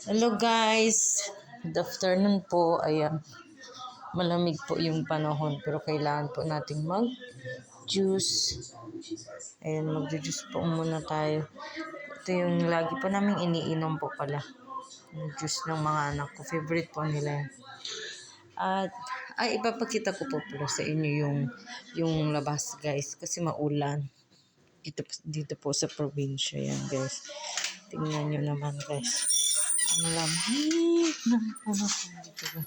Hello guys, good afternoon po. Ayan, malamig po yung panahon pero kailangan po nating mag-juice. Ayan, mag-juice po muna tayo. Ito yung lagi po namin iniinom po pala. Yung juice ng mga anak ko. Favorite po nila yan. At ipapakita ko po pala sa inyo yung labas guys kasi maulan. Dito po sa probinsya yan guys. Tingnan nyo naman guys. Ang lamig ng panahon dito ba?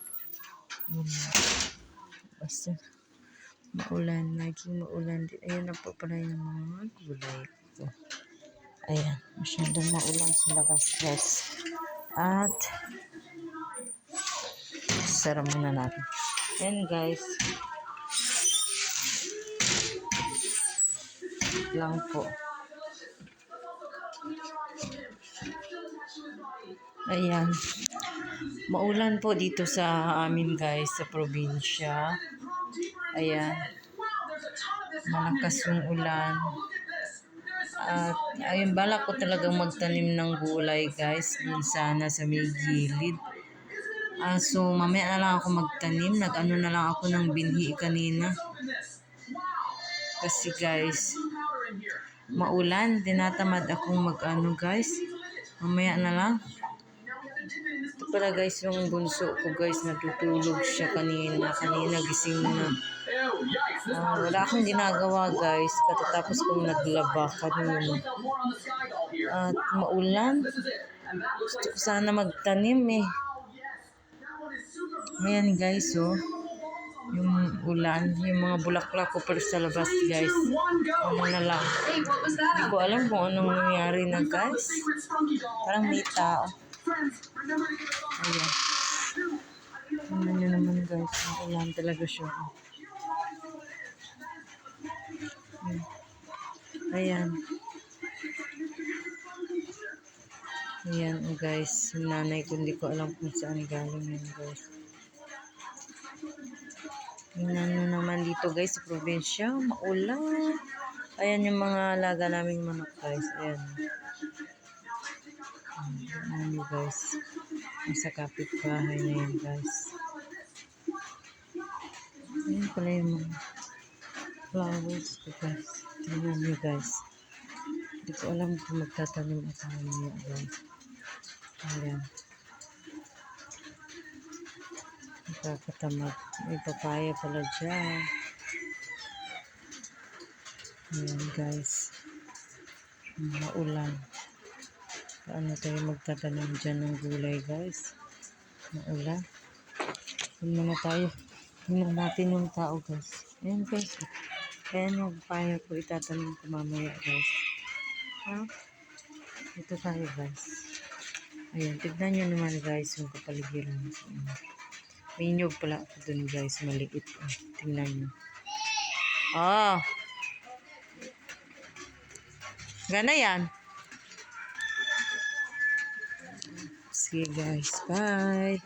Basta maulan, naging maulan din. Ayan na po pala yung mga gulay ko. Ayan, masyadong maulan sa labas guys. At sara muna natin. Ayan guys. Lang po. Ayan. Maulan po dito sa amin guys, sa probinsya. Ayan. Malakas yung ulan. At ayun, balak ko talagang magtanim ng gulay guys. Dun sana sa may gilid. So mamaya na lang ako magtanim. Nag-ano na lang ako ng binhi kanina. Kasi guys, maulan. Tinatamad akong mag-ano guys. Mamaya na lang. Ito pala guys yung bunso ko guys. Natutulog siya kanina. Kanina gising na. Wala akong ginagawa guys. Katatapos kong naglaba kanina. At maulan. Gusto ko sana magtanim eh. Ayan guys oh. Yung ulan. Yung mga bulaklak ko pero sa labas guys. Ano na lang. Hindi ko alam kung anong nangyari na guys. Parang may tao. Ayan. Tingnan nyo naman guys. Ang ulan talaga siya. Ayan. Ayan guys. Yung nanay ko hindi ko alam kung saan galing yun guys. Tingnan nyo naman dito guys sa probinsya. Maulan. Ayan yung mga alaga naming manok guys. Ayan. Tingnan nyo guys. Nasa kapitbahay na yan guys. Ayan pala yung mga flowers ko guys. Tingnan nyo guys. Hindi ko alam kung magtatanim ako niya guys. Ayan. Nakakatamad. May papaya pala dyan. Ayan guys. Maulan. Paano tayo magtatanim dyan ng gulay guys? Maulan. Tingnan na tayo. Tingnan natin yung tao guys. Ayan guys. Ayan yung papaya ko itatanim ko mamaya guys. Ito tayo guys. Ayan. Tignan nyo naman guys yung kapaligiran. May nyog pala ako dun guys. Maliit. Tingnan nyo. Gana yan. Sige guys. Bye.